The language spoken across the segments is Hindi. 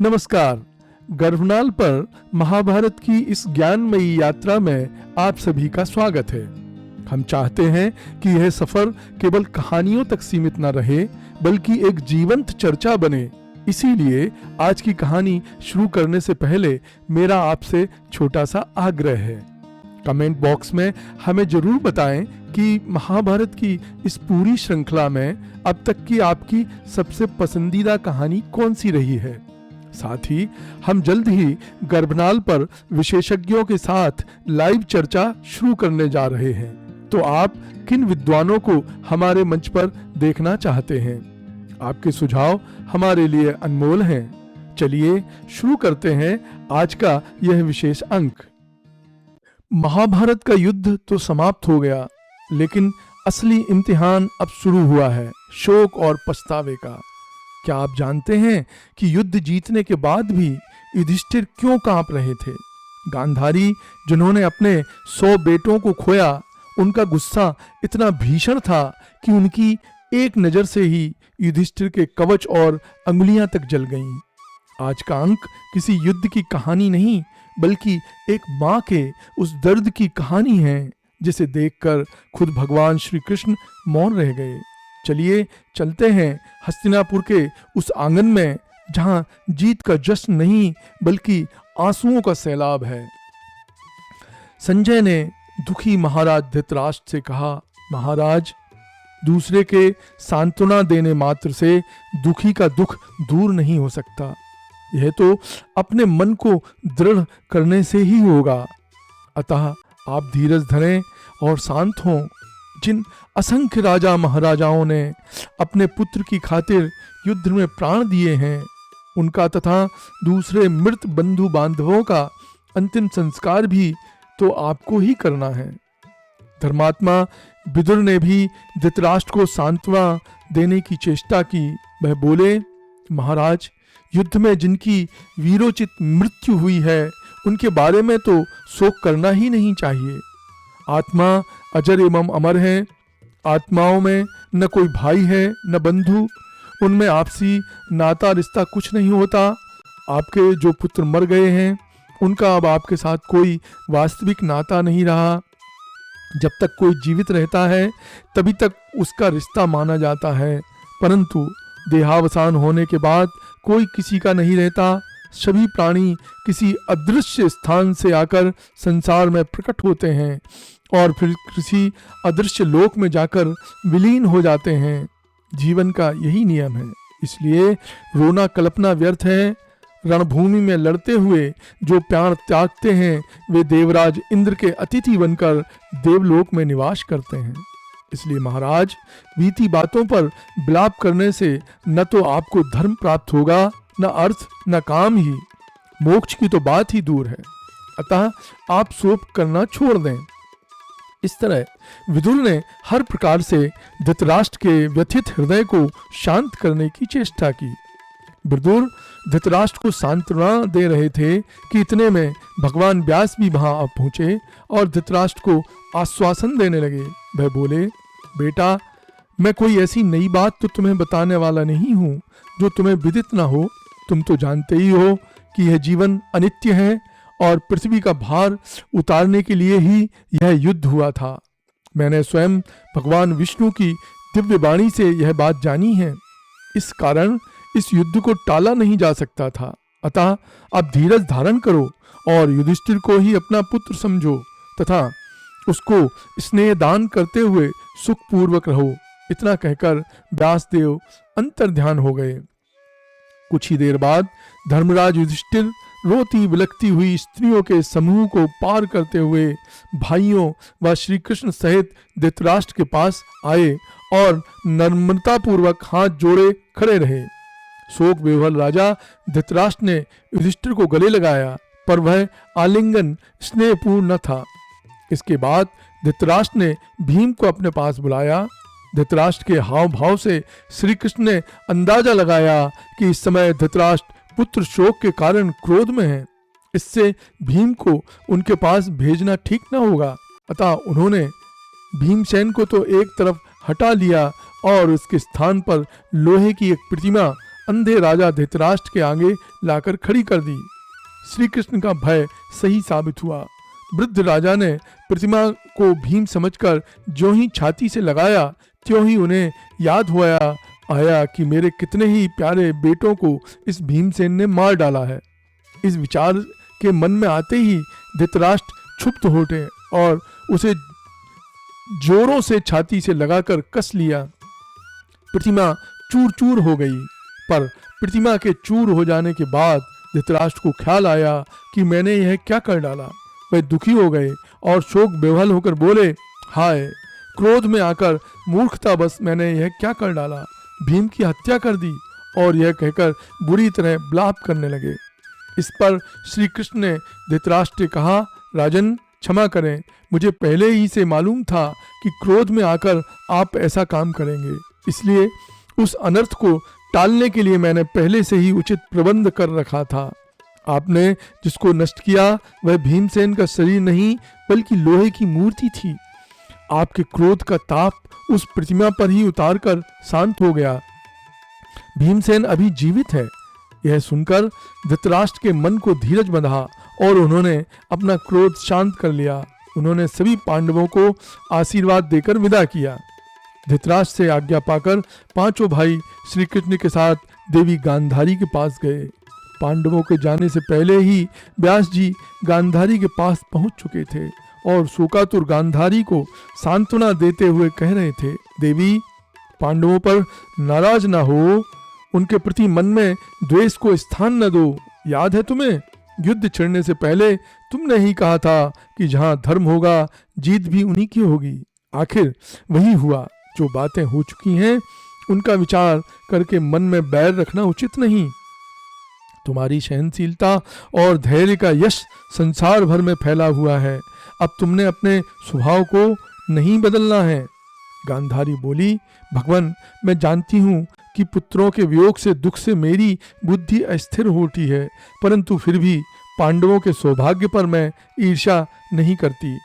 नमस्कार। गर्भनाल पर महाभारत की इस ज्ञानमयी यात्रा में आप सभी का स्वागत है। हम चाहते हैं कि यह सफर केवल कहानियों तक सीमित न रहे, बल्कि एक जीवंत चर्चा बने। इसीलिए आज की कहानी शुरू करने से पहले मेरा आपसे छोटा सा आग्रह है। कमेंट बॉक्स में हमें जरूर बताएं कि महाभारत की इस पूरी श्रृंखला में अब तक की आपकी सबसे पसंदीदा कहानी कौन सी रही है। साथ ही हम जल्द ही गर्भनाल पर विशेषज्ञों के साथ लाइव चर्चा शुरू करने जा रहे हैं, तो आप किन विद्वानों को हमारे मंच पर देखना चाहते हैं? आपके सुझाव हमारे लिए अनमोल हैं। चलिए शुरू करते हैं आज का यह विशेष अंक। महाभारत का युद्ध तो समाप्त हो गया, लेकिन असली इम्तिहान अब शुरू हुआ है, शोक और पछतावे का। क्या आप जानते हैं कि युद्ध जीतने के बाद भी युधिष्ठिर क्यों कांप रहे थे? गांधारी, जिन्होंने अपने 100 बेटों को खोया, उनका गुस्सा इतना भीषण था कि उनकी एक नजर से ही युधिष्ठिर के कवच और अंगुलियां तक जल गईं। आज का अंक किसी युद्ध की कहानी नहीं, बल्कि एक माँ के उस दर्द की कहानी है जिसे देखकर खुद भगवान श्री कृष्ण मौन रह गए। चलिए चलते हैं हस्तिनापुर के उस आंगन में जहां जीत का जश्न नहीं, बल्कि आंसुओं का सैलाब है। संजय ने दुखी महाराज धृतराष्ट्र से कहा, महाराज, दूसरे के सांत्वना देने मात्र से दुखी का दुख दूर नहीं हो सकता। यह तो अपने मन को दृढ़ करने से ही होगा। अतः आप धीरज धरें और शांत हों। जिन असंख्य राजा महाराजाओं ने अपने पुत्र की खातिर युद्ध में प्राण दिए हैं, उनका तथा दूसरे मृत बंधु बांधवों का अंतिम संस्कार भी तो आपको ही करना है। धर्मात्मा विदुर ने भी धृतराष्ट्र को सांत्वना देने की चेष्टा की। वह बोले, महाराज, युद्ध में जिनकी वीरोचित मृत्यु हुई है, उनके बारे में तो शोक करना ही नहीं चाहिए। आत्मा अजर एवं अमर है। आत्माओं में न कोई भाई है न बंधु, उनमें आपसी नाता रिश्ता कुछ नहीं होता। आपके जो पुत्र मर गए हैं, उनका अब आपके साथ कोई वास्तविक नाता नहीं रहा। जब तक कोई जीवित रहता है, तभी तक उसका रिश्ता माना जाता है, परंतु देहावसान होने के बाद कोई किसी का नहीं रहता। सभी प्राणी किसी अदृश्य स्थान से आकर संसार में प्रकट होते हैं और फिर किसी अदृश्य लोक में जाकर विलीन हो जाते हैं। जीवन का यही नियम है। इसलिए रोना कल्पना व्यर्थ है। रणभूमि में लड़ते हुए जो प्राण त्यागते हैं, वे देवराज इंद्र के अतिथि बनकर देवलोक में निवास करते हैं। इसलिए महाराज, बीती बातों पर विलाप करने से न तो आपको धर्म प्राप्त होगा, न अर्थ न काम ही, मोक्ष की तो बात ही दूर है। अतः आप शोक करना छोड़ दें। इस तरह विदुर ने हर प्रकार से धृतराष्ट्र के व्यथित हृदय को शांत करने की चेष्टा की। विदुर धृतराष्ट्र को सांत्वना दे रहे थे कि इतने में भगवान व्यास भी वहां आ पहुंचे और धृतराष्ट्र को आश्वासन देने लगे। वह बोले, बेटा, मैं कोई ऐसी नई बात तो तुम्हें बताने वाला नहीं हूँ जो तुम्हें विदित न हो। तुम तो जानते ही हो कि यह जीवन अनित्य है और पृथ्वी का भार उतारने के लिए ही यह युद्ध हुआ था। मैंने स्वयं भगवान विष्णु की दिव्य वाणी से यह बात जानी है। इस कारण इस युद्ध को टाला नहीं जा सकता था। अतः अब धीरज धारण करो और युधिष्ठिर को ही अपना पुत्र समझो तथा उसको स्नेह दान करते हुए सुखपूर्वक रहो। इतना कहकर व्यासदेव अंतर्ध्यान हो गए। कुछ ही देर बाद धर्मराज युधिष्ठिर रोती बिलखती हुई स्त्रियों के समूह को पार करते हुए भाइयों व श्री कृष्ण सहित धृतराष्ट्र के पास आए और नम्रतापूर्वक हाथ जोड़े खड़े रहे। शोक विह्वल राजा धृतराष्ट्र ने युधिष्ठिर को गले लगाया, पर वह आलिंगन स्नेहपूर्ण न था। इसके बाद धृतराष्ट्र ने भीम को अपने पास बुलाया। धृतराष्ट्र के हाव भाव से श्री कृष्ण ने अंदाजा लगाया कि इस समय धृतराष्ट्र पुत्र शोक के कारण क्रोध में है। इससे भीम को उनके पास भेजना ठीक न होगा। अतः उन्होंने भीमसेन को तो एक तरफ हटा लिया और उसके स्थान पर लोहे की एक प्रतिमा अंधे राजा धृतराष्ट्र के आगे लाकर खड़ी कर दी। श्री कृष्ण का भय सही साबित हुआ। वृद्ध राजा ने प्रतिमा को भीम समझकर जो ही छाती से लगाया त्यों ही उन्हें याद हुआ आया कि मेरे कितने ही प्यारे बेटों को इस भीमसेन ने मार डाला है। इस विचार के मन में आते ही धृतराष्ट्र क्षुब्ध हो उठे और उसे जोरों से छाती से लगाकर कस लिया। प्रतिमा चूर चूर हो गई, पर प्रतिमा के चूर हो जाने के बाद धृतराष्ट्र को ख्याल आया कि मैंने यह क्या कर डाला। वे दुखी हो गए और शोक बेवल होकर बोले, हाय, क्रोध में आकर मूर्खतावश मैंने यह क्या कर डाला, भीम की हत्या कर दी। और यह कहकर बुरी तरह विलाप करने लगे। इस पर श्री कृष्ण ने धृतराष्ट्र से कहा, राजन क्षमा करें, मुझे पहले ही से मालूम था कि क्रोध में आकर आप ऐसा काम करेंगे, इसलिए उस अनर्थ को टालने के लिए मैंने पहले से ही उचित प्रबंध कर रखा था। आपने जिसको नष्ट किया वह भीमसेन का शरीर नहीं बल्कि लोहे की मूर्ति थी। आपके क्रोध का ताप उस प्रतिमा पर ही उतारकर शांत हो गया। भीमसेन अभी जीवित है। यह सुनकर धृतराष्ट्र के मन को धीरज बंधा और उन्होंने अपना क्रोध शांत कर लिया। उन्होंने सभी पांडवों को आशीर्वाद देकर विदा किया। धृतराष्ट्र से आज्ञा पाकर पांचों भाई श्री कृष्ण के साथ देवी गांधारी के पास गए। पांडवों के जाने से पहले ही व्यास जी गांधारी के पास पहुंच चुके थे और शोकातुर गांधारी को सांत्वना देते हुए कह रहे थे, देवी, पांडवों पर नाराज ना हो, उनके प्रति मन में द्वेष को स्थान न दो। याद है तुम्हें, युद्ध छिड़ने से पहले तुमने ही कहा था कि जहां धर्म होगा जीत भी उन्हीं की होगी। आखिर वही हुआ। जो बातें हो चुकी हैं उनका विचार करके मन में बैर रखना उचित नहीं। तुम्हारी सहनशीलता और धैर्य का यश संसार भर में फैला हुआ है। अब तुमने अपने स्वभाव को नहीं बदलना है। गांधारी बोली, भगवान, मैं जानती हूँ कि पुत्रों के वियोग से दुख से मेरी बुद्धि अस्थिर होती है, परंतु फिर भी पांडवों के सौभाग्य पर मैं ईर्ष्या नहीं करती।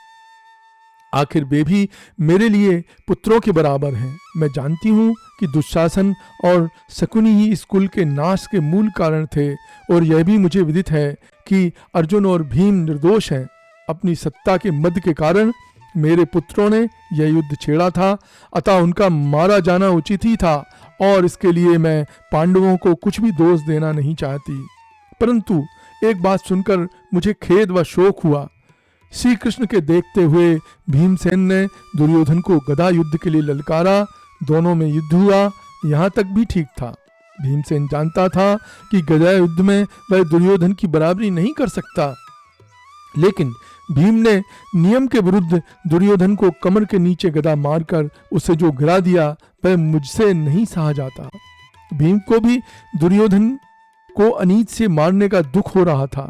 आखिर वे भी मेरे लिए पुत्रों के बराबर हैं। मैं जानती हूँ कि दुशासन और शकुनी ही इस कुल के नाश के मूल कारण थे, और यह भी मुझे विदित है कि अर्जुन और भीम निर्दोष हैं। अपनी सत्ता के मद के कारण मेरे पुत्रों ने यह युद्ध छेड़ा था, अतः उनका मारा जाना उचित ही था, और इसके लिए मैं पांडवों को कुछ भी दोष देना नहीं चाहती। परंतु एक बात सुनकर मुझे खेद व शोक हुआ। श्री कृष्ण के देखते हुए भीमसेन ने दुर्योधन को गदा युद्ध के लिए ललकारा। दोनों में युद्ध हुआ, यहाँ तक भी ठीक था। भीमसेन जानता था कि गदा युद्ध में वह दुर्योधन की बराबरी नहीं कर सकता, लेकिन भीम ने नियम के विरुद्ध दुर्योधन को कमर के नीचे गदा मारकर उसे जो गिरा दिया वह मुझसे नहीं सहा जाता। भीम को भी दुर्योधन को अनीत से मारने का दुख हो रहा था।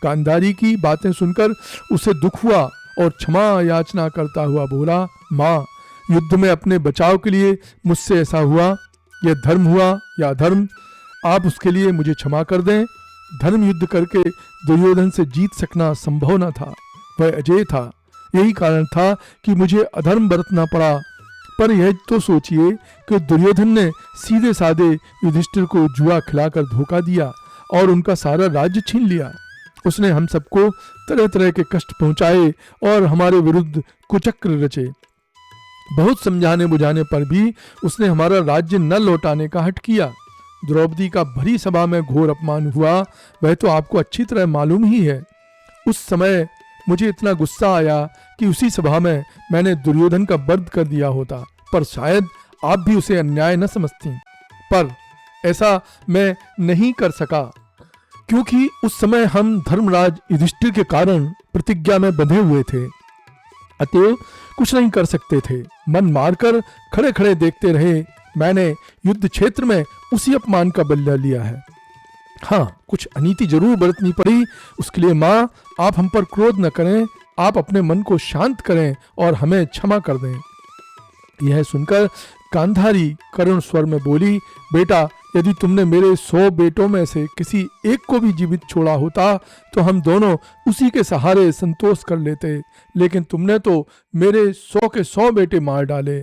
गांधारी की बातें सुनकर उसे दुख हुआ और क्षमा याचना करता हुआ बोला, माँ, युद्ध में अपने बचाव के लिए मुझसे ऐसा हुआ। यह धर्म हुआ या अधर्म, आप उसके लिए मुझे क्षमा कर दें। धर्म युद्ध करके दुर्योधन से जीत सकना संभव न था, वह अजेय था। यही कारण था कि मुझे अधर्म बरतना पड़ा। पर यह तो सोचिए कि दुर्योधन ने सीधे साधे युधिष्ठिर को जुआ खिलाकर धोखा दिया और उनका सारा राज्य छीन लिया। उसने हम सबको तरह तरह के कष्ट पहुंचाए और हमारे विरुद्ध कुचक्र रचे। बहुत समझाने बुझाने पर भी उसने हमारा राज्य न लौटाने का हठ किया। द्रौपदी का भरी सभा में घोर अपमान हुआ, वह तो आपको अच्छी तरह मालूम ही है। उस समय मुझे इतना गुस्सा आया कि उसी सभा में मैंने दुर्योधन का वध कर दिया होता, पर शायद आप भी उसे अन्याय न समझती। पर ऐसा मैं नहीं कर सका, क्योंकि उस समय हम धर्मराज युधिष्ठिर के कारण प्रतिज्ञा में बंधे हुए थे, अतएव कुछ नहीं कर सकते थे। मन मारकर खड़े खड़े देखते रहे। मैंने युद्ध क्षेत्र में उसी अपमान का बदला लिया है। हाँ, कुछ अनीति जरूर बरतनी पड़ी, उसके लिए माँ आप हम पर क्रोध न करें, आप अपने मन को शांत करें और हमें क्षमा कर दें। यह सुनकर गांधारी करुण स्वर में बोली, बेटा, यदि तुमने मेरे 100 बेटों में से किसी एक को भी जीवित छोड़ा होता तो हम दोनों उसी के सहारे संतोष कर लेते, लेकिन तुमने तो मेरे 100 के 100 बेटे मार डाले।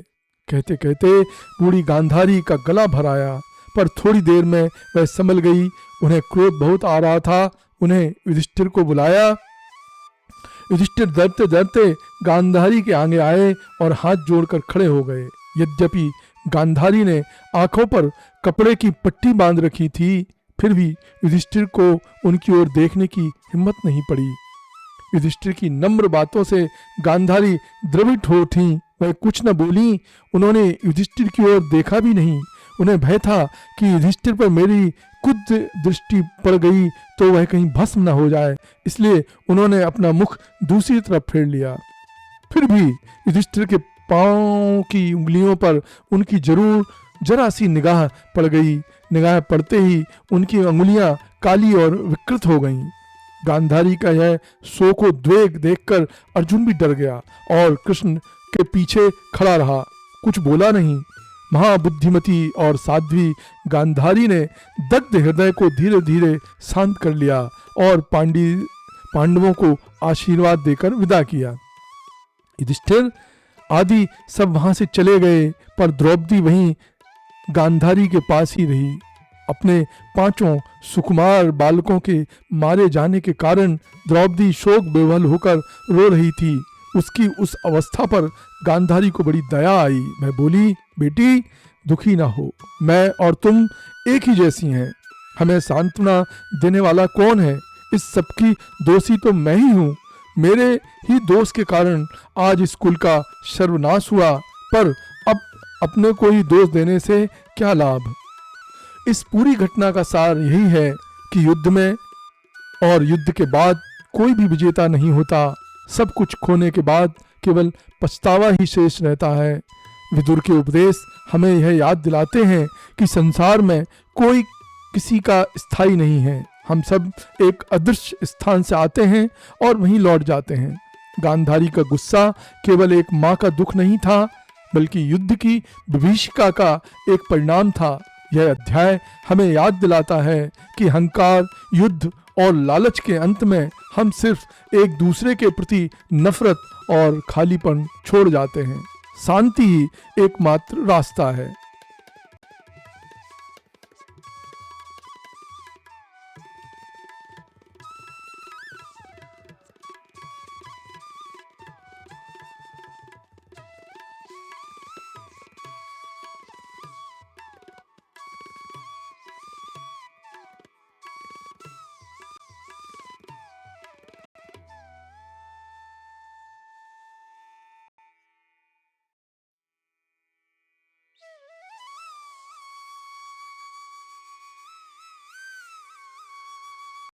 कहते कहते बूढ़ी गांधारी का गला भर आया, पर थोड़ी देर में वह संभल गई। उन्हें क्रोध बहुत आ रहा था। उन्हें युधिष्ठिर को बुलाया। युधिष्ठिर डरते डरते गांधारी के आगे आए और हाथ जोड़कर खड़े हो गए। यद्यपि गांधारी ने आंखों पर कपड़े की पट्टी बांध रखी थी, फिर भी युधिष्ठिर को उनकी ओर देखने की हिम्मत नहीं पड़ी। युधिष्ठिर की नम्र बातों से गांधारी द्रवित हो उठी। वह कुछ न बोली। उन्होंने युधिष्ठिर की ओर देखा भी नहीं। उन्हें भय था कि युधिष्ठिर पर मेरी कुछ दृष्टि पड़ गई तो वह कहीं भस्म न हो जाए, इसलिए उन्होंने अपना मुख दूसरी तरफ फेर लिया। फिर भी युधिष्ठिर के पांव की उंगलियों पर उनकी जरा सी निगाह पड़ गई। निगाह पड़ते ही उनकी उंगलियां काली और विकृत हो गईं। गांधारी का यह शोकोद्वेग देखकर अर्जुन भी डर गया और कृष्ण के पीछे खड़ा रहा, कुछ बोला नहीं। महाबुद्धिमती और साध्वी गांधारी ने दग्ध हृदय को धीरे धीरे शांत कर लिया और पांडवों को आशीर्वाद देकर विदा किया। युधिष्ठिर आदि सब वहां से चले गए, पर द्रौपदी वहीं गांधारी के पास ही रही। अपने 5 सुकुमार बालकों के मारे जाने के कारण द्रौपदी शोक विह्वल होकर रो रही थी। उसकी उस अवस्था पर गांधारी को बड़ी दया आई। वह बोली, बेटी दुखी ना हो, मैं और तुम एक ही जैसी हैं। हमें सांत्वना देने वाला कौन है? इस सबकी दोषी तो मैं ही हूँ। मेरे ही दोष के कारण आज इस कुल का सर्वनाश हुआ, पर अब अपने को ही दोष देने से क्या लाभ। इस पूरी घटना का सार यही है कि युद्ध में और युद्ध के बाद कोई भी विजेता नहीं होता। सब कुछ खोने के बाद केवल पछतावा ही शेष रहता है। विदुर के उपदेश हमें यह याद दिलाते हैं कि संसार में कोई किसी का स्थायी नहीं है। हम सब एक अदृश्य स्थान से आते हैं और वहीं लौट जाते हैं। गांधारी का गुस्सा केवल एक माँ का दुख नहीं था, बल्कि युद्ध की विभीषिका का एक परिणाम था। यह अध्याय हमें याद दिलाता है कि अहंकार, युद्ध और लालच के अंत में हम सिर्फ एक दूसरे के प्रति नफरत और खालीपन छोड़ जाते हैं। शांति ही एकमात्र रास्ता है।